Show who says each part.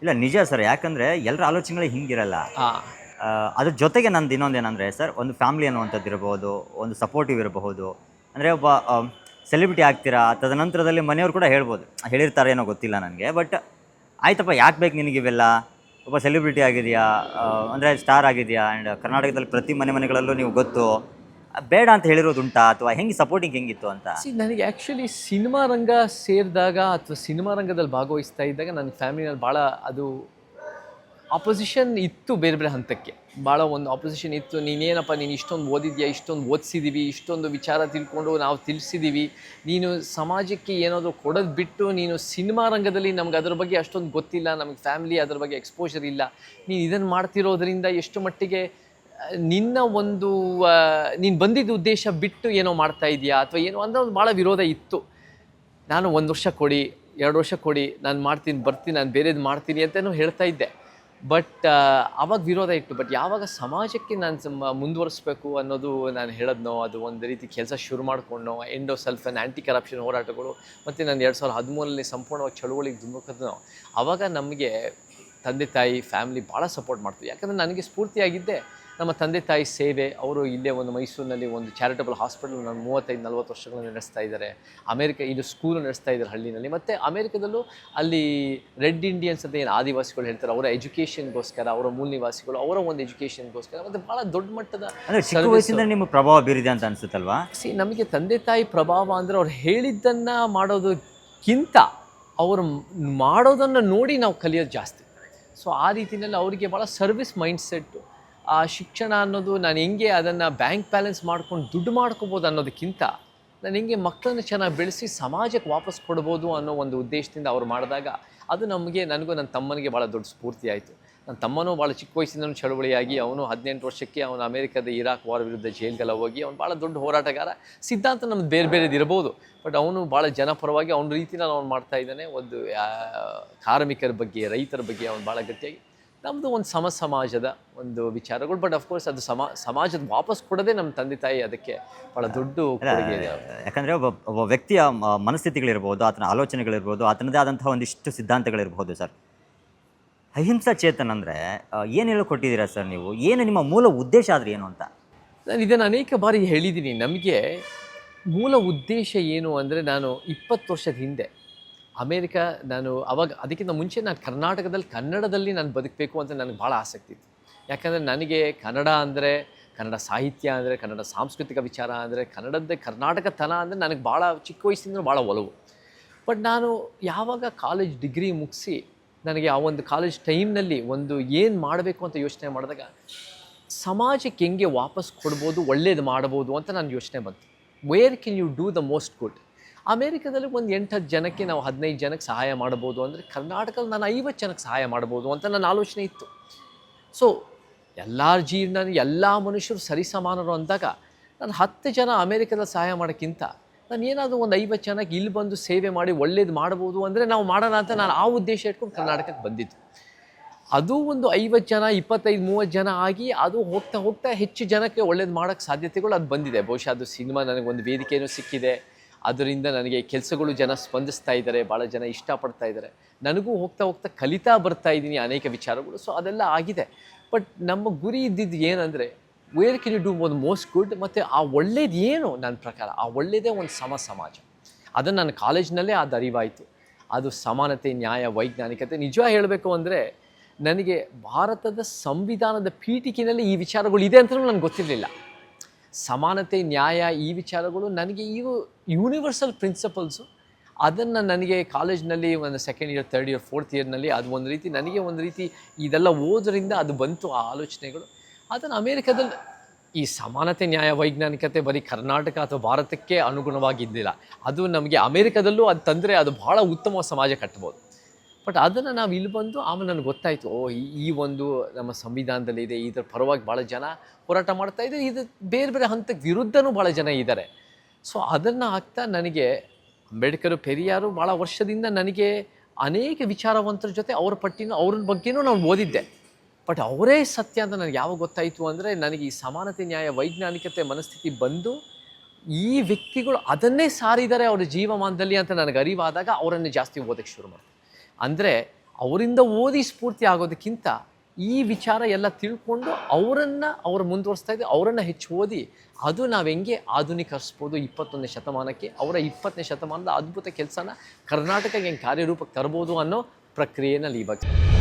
Speaker 1: ಇಲ್ಲ ನಿಜ ಸರ್. ಯಾಕಂದರೆ ಎಲ್ಲರ ಆಲೋಚನೆಗಳೇ ಹಿಂಗಿರಲ್ಲ.
Speaker 2: ಹಾಂ.
Speaker 1: ಅದ್ರ ಜೊತೆಗೆ ನಂದು ಇನ್ನೊಂದೇನೆಂದರೆ ಸರ್, ಒಂದು ಫ್ಯಾಮಿಲಿ ಅನ್ನುವಂಥದ್ದು ಇರಬಹುದು, ಒಂದು ಸಪೋರ್ಟಿವ್ ಇರಬಹುದು. ಅಂದರೆ ಒಬ್ಬ ಸೆಲೆಬ್ರಿಟಿ ಆಗ್ತೀರಾ, ತದನಂತರದಲ್ಲಿ ಮನೆಯವ್ರು ಕೂಡ ಹೇಳ್ಬೋದು, ಹೇಳಿರ್ತಾರೇನೋ ಗೊತ್ತಿಲ್ಲ ನನಗೆ. ಬಟ್ ಆಯ್ತಪ್ಪ, ಯಾಕೆ ಬೇಕು ನಿನಗಿವೆಲ್ಲ, ಒಬ್ಬ ಸೆಲೆಬ್ರಿಟಿ ಆಗಿದೆಯಾ, ಅಂದರೆ ಸ್ಟಾರ್ ಆಗಿದೆಯಾ, ಆ್ಯಂಡ್ ಕರ್ನಾಟಕದಲ್ಲಿ ಪ್ರತಿ ಮನೆಗಳಲ್ಲೂ ನೀವು ಗೊತ್ತು, ಬೇಡ ಅಂತ ಹೇಳಿರೋದುಂಟಾ, ಅಥವಾ ಹೆಂಗೆ ಸಪೋರ್ಟಿಂಗ್ ಹೆಂಗಿತ್ತು ಅಂತ?
Speaker 2: ನನಗೆ ಆ್ಯಕ್ಚುಲಿ ಸಿನಿಮಾ ರಂಗ ಸೇರಿದಾಗ ಅಥವಾ ಸಿನಿಮಾ ರಂಗದಲ್ಲಿ ಭಾಗವಹಿಸ್ತಾ ಇದ್ದಾಗ ನನ್ನ ಫ್ಯಾಮಿಲಿನಲ್ಲಿ ಭಾಳ ಅದು ಆಪೋಸಿಷನ್ ಇತ್ತು. ಬೇರೆ ಬೇರೆ ಹಂತಕ್ಕೆ ಭಾಳ ಒಂದು ಆಪೋಸಿಷನ್ ಇತ್ತು. ನೀನೇನಪ್ಪ, ನೀನು ಇಷ್ಟೊಂದು ಓದಿದ್ಯಾ, ಇಷ್ಟೊಂದು ಓದಿಸಿದ್ದೀವಿ, ಇಷ್ಟೊಂದು ವಿಚಾರ ತಿಳ್ಕೊಂಡು ನಾವು ತಿಳಿಸಿದ್ದೀವಿ, ನೀನು ಸಮಾಜಕ್ಕೆ ಏನಾದರೂ ಕೊಡೋದು ಬಿಟ್ಟು ನೀನು ಸಿನಿಮಾ ರಂಗದಲ್ಲಿ ನಮ್ಗೆ ಅದ್ರ ಬಗ್ಗೆ ಅಷ್ಟೊಂದು ಗೊತ್ತಿಲ್ಲ, ನಮಗೆ ಫ್ಯಾಮಿಲಿ ಅದ್ರ ಬಗ್ಗೆ ಎಕ್ಸ್ಪೋಜರ್ ಇಲ್ಲ, ನೀನು ಇದನ್ನು ಮಾಡ್ತಿರೋದ್ರಿಂದ ಎಷ್ಟು ಮಟ್ಟಿಗೆ ನಿನ್ನ ಒಂದು ನೀನು ಬಂದಿದ್ದ ಉದ್ದೇಶ ಬಿಟ್ಟು ಏನೋ ಮಾಡ್ತಾ ಇದೆಯಾ ಅಥವಾ ಏನೋ ಅಂದರೆ ಒಂದು ಭಾಳ ವಿರೋಧ ಇತ್ತು. ನಾನು 1 ವರ್ಷ ಕೊಡಿ, 2 ವರ್ಷ ಕೊಡಿ, ನಾನು ಮಾಡ್ತೀನಿ, ಬರ್ತೀನಿ, ನಾನು ಬೇರೆದು ಮಾಡ್ತೀನಿ ಅಂತಲೂ ಹೇಳ್ತಾ ಇದ್ದೆ. ಬಟ್ ಆವಾಗ ವಿರೋಧ ಇತ್ತು. ಬಟ್ ಯಾವಾಗ ಸಮಾಜಕ್ಕೆ ನಾನು ಮುಂದುವರಿಸ್ಬೇಕು ಅನ್ನೋದು ನಾನು ಹೇಳೋದ್ನೋ, ಅದು ಒಂದು ರೀತಿ ಕೆಲಸ ಶುರು ಮಾಡಿಕೊಂಡೋ, end of self and anti corruption ಹೋರಾಟಗಳು, ಮತ್ತು ನಾನು 2013ರಲ್ಲಿ ಸಂಪೂರ್ಣವಾಗಿ ಚಳುವಳಿಗೆ ಧುಮುಕಿದ್ನೋ, ಆವಾಗ ನಮಗೆ ತಂದೆ ತಾಯಿ ಫ್ಯಾಮಿಲಿ ಭಾಳ ಸಪೋರ್ಟ್ ಮಾಡ್ತೀವಿ. ಯಾಕಂದರೆ ನನಗೆ ಸ್ಫೂರ್ತಿಯಾಗಿದ್ದೆ ನಮ್ಮ ತಂದೆ ತಾಯಿ ಸೇವೆ. ಅವರು ಇಲ್ಲೇ ಒಂದು ಮೈಸೂರಿನಲ್ಲಿ ಒಂದು ಚಾರಿಟಬಲ್ ಹಾಸ್ಪಿಟಲ್ ನಾನು 35-40 ವರ್ಷಗಳನ್ನು ನಡೆಸ್ತಾ ಇದ್ದಾರೆ. ಇದು ಸ್ಕೂಲು ನಡೆಸ್ತಾ ಇದ್ದಾರೆ ಹಳ್ಳಿನಲ್ಲಿ. ಮತ್ತು ಅಮೇರಿಕದಲ್ಲೂ ಅಲ್ಲಿ ರೆಡ್ ಇಂಡಿಯನ್ಸ್ ಅಂತ ಏನು ಆದಿವಾಸಿಗಳು ಹೇಳ್ತಾರೆ, ಅವರ ಎಜುಕೇಷನ್ಗೋಸ್ಕರ, ಅವರ ಮೂಲ ನಿವಾಸಿಗಳು, ಅವರ ಒಂದು ಎಜುಕೇಷನ್ಗೋಸ್ಕರ ಮತ್ತು ಭಾಳ ದೊಡ್ಡ ಮಟ್ಟದ
Speaker 1: ಚಿಕ್ಕ ವಯಸ್ಸಿಂದ ನಿಮ್ಮ ಪ್ರಭಾವ ಬೀರಿದೆ ಅಂತ ಅನಿಸುತ್ತಲ್ವಾ?
Speaker 2: ನಮಗೆ ತಂದೆ ತಾಯಿ ಪ್ರಭಾವ ಅಂದರೆ ಅವ್ರು ಹೇಳಿದ್ದನ್ನು ಮಾಡೋದಕ್ಕಿಂತ ಅವರು ಮಾಡೋದನ್ನು ನೋಡಿ ನಾವು ಕಲಿಯೋದು ಜಾಸ್ತಿ. ಸೊ ಆ ರೀತಿಯಲ್ಲಿ ಅವರಿಗೆ ಭಾಳ ಸರ್ವಿಸ್ ಮೈಂಡ್ಸೆಟ್ಟು. ಆ ಶಿಕ್ಷಣ ಅನ್ನೋದು ನಾನು ಹೆಂಗೆ ಅದನ್ನು ಬ್ಯಾಂಕ್ ಬ್ಯಾಲೆನ್ಸ್ ಮಾಡ್ಕೊಂಡು ದುಡ್ಡು ಮಾಡ್ಕೋಬೋದು ಅನ್ನೋದಕ್ಕಿಂತ ನಾನು ಹೆಂಗೆ ಮಕ್ಕಳನ್ನ ಚೆನ್ನಾಗಿ ಬೆಳೆಸಿ ಸಮಾಜಕ್ಕೆ ವಾಪಸ್ ಕೊಡ್ಬೋದು ಅನ್ನೋ ಒಂದು ಉದ್ದೇಶದಿಂದ ಅವ್ರು ಮಾಡಿದಾಗ ಅದು ನನಗೂ ನನ್ನ ತಮ್ಮನಿಗೆ ಭಾಳ ದೊಡ್ಡ ಸ್ಫೂರ್ತಿ ಆಯಿತು. ನನ್ನ ತಮ್ಮನೂ ಭಾಳ ಚಿಕ್ಕ ವಯಸ್ಸಿಂದನೂ ಚಳುವಳಿಯಾಗಿ ಅವನು 18 ವರ್ಷಕ್ಕೆ ಅವನು ಅಮೇರಿಕಾದ ಇರಾಕ್ ವಾರ್ ವಿರುದ್ಧ ಜೈಲ್ಗೆಲ್ಲ ಹೋಗಿ ಅವನು ಭಾಳ ದೊಡ್ಡ ಹೋರಾಟಗಾರ. ಸಿದ್ಧಾಂತ ನಮ್ದು ಬೇರೆ ಬೇರೆದು ಇರ್ಬೋದು, ಬಟ್ ಅವನು ಭಾಳ ಜನಪರವಾಗಿ ಅವನ ರೀತಿಯಲ್ಲಿ ಅವನು ಮಾಡ್ತಾ ಇದ್ದಾನೆ. ಒಂದು ಕಾರ್ಮಿಕರ ಬಗ್ಗೆ, ರೈತರ ಬಗ್ಗೆ ಅವನು ಭಾಳ ಗಟ್ಟಿಯಾಗಿ. ನಮ್ಮದು ಒಂದು ಸಮಾಜದ ಒಂದು ವಿಚಾರಗಳು. ಬಟ್ ಅಫ್ಕೋರ್ಸ್ ಅದು ಸಮಾಜದ ವಾಪಸ್ ಕೊಡೋದೇ ನಮ್ಮ ತಂದೆ ತಾಯಿ ಅದಕ್ಕೆ ಭಾಳ ದೊಡ್ಡ ಕೊಡುಗೆ ಇದೆ.
Speaker 1: ಯಾಕಂದರೆ ಒಬ್ಬ ವ್ಯಕ್ತಿಯ ಮನಸ್ಥಿತಿಗಳಿರ್ಬೋದು, ಆತನ ಆಲೋಚನೆಗಳಿರ್ಬೋದು, ಆತನದೇ ಆದಂತಹ ಒಂದಿಷ್ಟು ಸಿದ್ಧಾಂತಗಳಿರ್ಬೋದು ಸರ್. ಅಹಿಂಸಾ ಚೇತನ್ ಅಂದರೆ ಏನು ಹೇಳಿಕೊಟ್ಟಿದ್ದೀರಾ ಸರ್ ನೀವು? ಏನು ನಿಮ್ಮ ಮೂಲ ಉದ್ದೇಶ ಆದರೆ ಏನು ಅಂತ?
Speaker 2: ನಾನು ಇದನ್ನು ಅನೇಕ ಬಾರಿ ಹೇಳಿದ್ದೀನಿ. ನಮಗೆ ಮೂಲ ಉದ್ದೇಶ ಏನು ಅಂದರೆ, ನಾನು 20 ವರ್ಷದ ಹಿಂದೆ ನಾನು ಅವಾಗ ಅದಕ್ಕಿಂತ ಮುಂಚೆ ನಾನು ಕನ್ನಡದಲ್ಲಿ ನಾನು ಬದುಕಬೇಕು ಅಂತ ನನಗೆ ಭಾಳ ಆಸಕ್ತಿ ಇತ್ತು. ಯಾಕಂದರೆ ನನಗೆ ಕನ್ನಡ ಅಂದರೆ, ಕನ್ನಡ ಸಾಹಿತ್ಯ ಅಂದರೆ, ಕನ್ನಡ ಸಾಂಸ್ಕೃತಿಕ ವಿಚಾರ ಅಂದರೆ, ಕರ್ನಾಟಕತನ ಅಂದರೆ ನನಗೆ ಭಾಳ ಚಿಕ್ಕ ವಯಸ್ಸಿಂದ ಭಾಳ ಒಲವು. ಬಟ್ ನಾನು ಯಾವಾಗ ಕಾಲೇಜ್ ಡಿಗ್ರಿ ಮುಗಿಸಿ ನನಗೆ ಆ ಒಂದು ಕಾಲೇಜ್ ಟೈಮ್ನಲ್ಲಿ ಒಂದು ಏನು ಮಾಡಬೇಕು ಅಂತ ಯೋಚನೆ ಮಾಡಿದಾಗ, ಸಮಾಜಕ್ಕೆ ಹೆಂಗೆ ವಾಪಸ್ ಕೊಡ್ಬೋದು, ಒಳ್ಳೇದು ಮಾಡ್ಬೋದು ಅಂತ ನಾನು ಯೋಚನೆ ಬಂತು. Where can you do the most good? ಅಮೇರಿಕಾದಲ್ಲಿ ಒಂದು 8-10 ಜನಕ್ಕೆ ನಾವು 15 ಜನಕ್ಕೆ ಸಹಾಯ ಮಾಡ್ಬೋದು ಅಂದರೆ, ಕರ್ನಾಟಕದಲ್ಲಿ ನಾನು 50 ಜನಕ್ಕೆ ಸಹಾಯ ಮಾಡ್ಬೋದು ಅಂತ ನನ್ನ ಆಲೋಚನೆ ಇತ್ತು. ಸೊ ಎಲ್ಲ ಮನುಷ್ಯರು ಸರಿಸಮಾನರು ಅಂದಾಗ ನಾನು 10 ಜನ ಅಮೇರಿಕಾದಲ್ಲಿ ಸಹಾಯ ಮಾಡೋಕ್ಕಿಂತ ನಾನು ಏನಾದರೂ ಒಂದು 50 ಜನಕ್ಕೆ ಇಲ್ಲಿ ಬಂದು ಸೇವೆ ಮಾಡಿ ಒಳ್ಳೇದು ಮಾಡ್ಬೋದು ಅಂದರೆ ನಾವು ಮಾಡೋಣ ಅಂತ ನಾನು ಆ ಉದ್ದೇಶ ಇಟ್ಕೊಂಡು ಕರ್ನಾಟಕಕ್ಕೆ ಬಂದಿದ್ದು. ಅದು ಒಂದು 50 ಜನ, 25-30 ಜನ ಆಗಿ ಅದು ಹೋಗ್ತಾ ಹೆಚ್ಚು ಜನಕ್ಕೆ ಒಳ್ಳೇದು ಮಾಡೋಕ್ಕೆ ಸಾಧ್ಯತೆಗಳು ಅದು ಬಂದಿದೆ. ಬಹುಶಃ ಅದು ಸಿನಿಮಾ ನನಗೊಂದು ವೇದಿಕೆಯೂ ಸಿಕ್ಕಿದೆ. ಅದರಿಂದ ನನಗೆ ಕೆಲಸಗಳು ಜನ ಸ್ಪಂದಿಸ್ತಾ ಇದ್ದಾರೆ, ಭಾಳ ಜನ ಇಷ್ಟಪಡ್ತಾ ಇದ್ದಾರೆ. ನನಗೂ ಹೋಗ್ತಾ ಕಲಿತಾ ಬರ್ತಾ ಇದ್ದೀನಿ ಅನೇಕ ವಿಚಾರಗಳು. ಸೊ ಅದೆಲ್ಲ ಆಗಿದೆ. ಬಟ್ ನಮ್ಮ ಗುರಿ ಇದ್ದಿದ್ದು ಏನಂದರೆ, where can you do most good? ಮತ್ತು ಆ ಒಳ್ಳೇದು ಏನು? ನನ್ನ ಪ್ರಕಾರ ಆ ಒಳ್ಳೆಯದೇ ಒಂದು ಸಮಾಜ. ಅದನ್ನು ನನ್ನ ಕಾಲೇಜ್ನಲ್ಲೇ ಅದು ಅರಿವಾಯಿತು. ಅದು ಸಮಾನತೆ, ನ್ಯಾಯ, ವೈಜ್ಞಾನಿಕತೆ. ನಿಜ ಹೇಳಬೇಕು ಅಂದರೆ, ನನಗೆ ಭಾರತದ ಸಂವಿಧಾನದ ಪೀಠಿಕೆಯಲ್ಲಿ ಈ ವಿಚಾರಗಳು ಇದೆ ಅಂತಲೂ ನನಗೆ ಗೊತ್ತಿರಲಿಲ್ಲ. ಸಮಾನತೆ, ನ್ಯಾಯ, ಈ ವಿಚಾರಗಳು ನನಗೆ ಇವು ಯೂನಿವರ್ಸಲ್ ಪ್ರಿನ್ಸಿಪಲ್ಸು. ಅದನ್ನು ನನಗೆ ಕಾಲೇಜ್ನಲ್ಲಿ ಒಂದು 2nd year, 3rd year, 4th ಇಯರ್ನಲ್ಲಿ ಅದು ಒಂದು ರೀತಿ ನನಗೆ ಒಂದು ರೀತಿ ಇದೆಲ್ಲ ಓದೋದ್ರಿಂದ ಅದು ಬಂತು ಆ ಆಲೋಚನೆಗಳು. ಅದನ್ನು ಅಮೇರಿಕಾದಲ್ಲಿ ಈ ಸಮಾನತೆ, ನ್ಯಾಯ, ವೈಜ್ಞಾನಿಕತೆ ಬರೀ ಕರ್ನಾಟಕ ಅಥವಾ ಭಾರತಕ್ಕೆ ಅನುಗುಣವಾಗಿದ್ದಿಲ್ಲ. ಅದು ನಮಗೆ ಅಮೇರಿಕಾದಲ್ಲೂ ಅದು ತಂದರೆ ಅದು ಭಾಳ ಉತ್ತಮ ಸಮಾಜ ಕಟ್ಬೋದು. ಬಟ್ ಅದನ್ನು ನಾವು ಇಲ್ಲಿ ಬಂದು ಆಮೇಲೆ ನನಗೆ ಗೊತ್ತಾಯಿತು, ಈ ಒಂದು ನಮ್ಮ ಸಂವಿಧಾನದಲ್ಲಿ ಇದೆ, ಇದರ ಪರವಾಗಿ ಭಾಳ ಜನ ಹೋರಾಟ ಮಾಡ್ತಾ ಇದ್ದಾರೆ, ಇದು ಬೇರೆ ಬೇರೆ ಹಂತಕ್ಕೆ ವಿರುದ್ಧನೂ ಭಾಳ ಜನ ಇದ್ದಾರೆ. ಸೊ ಅದನ್ನು ಆಗ್ತಾ ನನಗೆ ಅಂಬೇಡ್ಕರ್, ಪೆರಿಯಾರು ಭಾಳ ವರ್ಷದಿಂದ ನನಗೆ ಅನೇಕ ವಿಚಾರವಂತರ ಜೊತೆ ಅವ್ರ ಬಗ್ಗೆನೂ ನಾನು ಓದಿದ್ದೆ. ಬಟ್ ಅವರೇ ಸತ್ಯ ಅಂತ ನನಗೆ ಯಾವಾಗ ಗೊತ್ತಾಯಿತು ಅಂದರೆ, ನನಗೆ ಈ ಸಮಾನತೆ, ನ್ಯಾಯ, ವೈಜ್ಞಾನಿಕತೆ ಮನಸ್ಥಿತಿ ಬಂದು ಈ ವ್ಯಕ್ತಿಗಳು ಅದನ್ನೇ ಸಾರಿದ್ದಾರೆ ಅವರ ಜೀವಮಾನದಲ್ಲಿ ಅಂತ ನನಗೆ ಅರಿವಾದಾಗ ಅವರನ್ನು ಜಾಸ್ತಿ ಓದೋಕ್ಕೆ ಶುರು ಮಾಡಿದೆ. ಅಂದರೆ ಅವರಿಂದ ಓದಿ ಸ್ಫೂರ್ತಿ ಆಗೋದಕ್ಕಿಂತ ಈ ವಿಚಾರ ಎಲ್ಲ ತಿಳ್ಕೊಂಡು ಅವ್ರು ಮುಂದುವರಿಸ್ತಾ ಇದ್ದೀವಿ, ಅವರನ್ನು ಹೆಚ್ಚು ಓದಿ ಅದು ನಾವು ಹೆಂಗೆ ಆಧುನೀಕರಿಸ್ಬೋದು 21ನೇ ಶತಮಾನಕ್ಕೆ, ಅವರ 20ನೇ ಶತಮಾನದ ಅದ್ಭುತ ಕೆಲಸನ ಕರ್ನಾಟಕಕ್ಕೆ ಹೆಂಗೆ ಕಾರ್ಯರೂಪಕ್ಕೆ ತರ್ಬೋದು ಅನ್ನೋ ಪ್ರಕ್ರಿಯೆನಲ್ಲಿ ಇವಾಗ